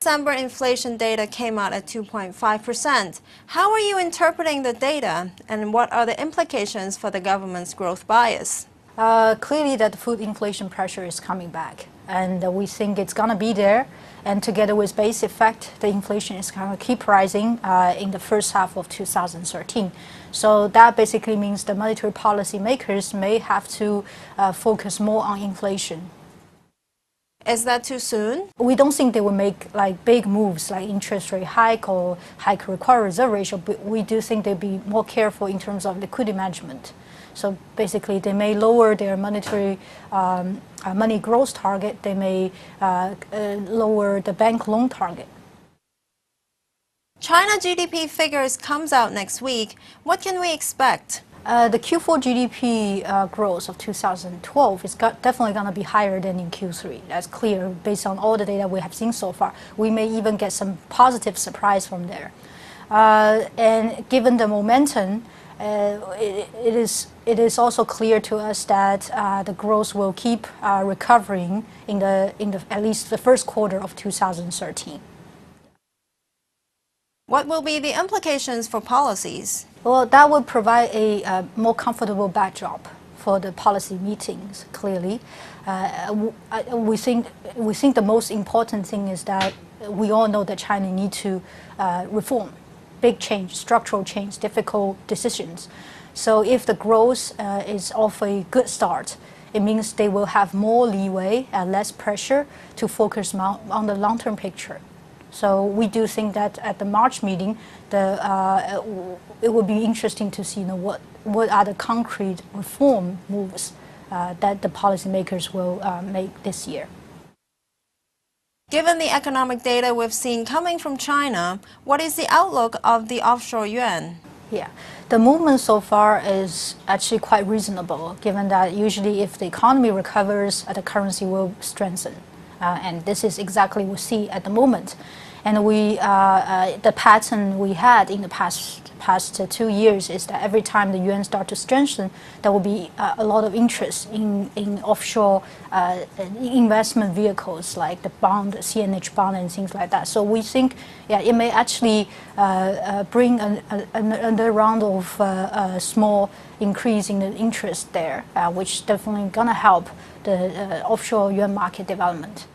December inflation data came out at 2.5%. How are you interpreting the data, and what are the implications for the government's growth bias? Clearly that food inflation pressure is coming back, and we think it's going to be there, and together with base effect, the inflation is going to keep rising in the first half of 2013. So that basically means the monetary policy makers may have to focus more on inflation. Is that too soon? We don't think they will make big moves like interest rate hike or hike required reserve ratio, but we do think they'll be more careful in terms of liquidity management. So basically, they may lower their monetary money growth target. They may lower the bank loan target. China GDP figures comes out next week. What can we expect? The Q4 GDP growth of 2012 is definitely going to be higher than in Q3. That's clear based on all the data we have seen so far. We may even get some positive surprise from there. And given the momentum, it is also clear to us that the growth will keep recovering in at least the first quarter of 2013. What will be the implications for policies? Well, that would provide a more comfortable backdrop for the policy meetings, clearly. We think the most important thing is that we all know that China needs to reform, big change, structural change, difficult decisions. So if the growth is off a good start, it means they will have more leeway and less pressure to focus on the long-term picture. So we do think that at the March meeting, it would be interesting to see what are the concrete reform moves that the policymakers will make this year. Given the economic data we've seen coming from China, what is the outlook of the offshore yuan? Yeah, the movement so far is actually quite reasonable, given that usually if the economy recovers, the currency will strengthen. And this is exactly what we see at the moment. And the pattern we had in the past 2 years is that every time the yuan starts to strengthen, there will be a lot of interest in offshore investment vehicles like the bond, CNH bond, and things like that. So we think, yeah, it may actually bring another round of small increase in the interest there, which definitely gonna help the offshore yuan market development.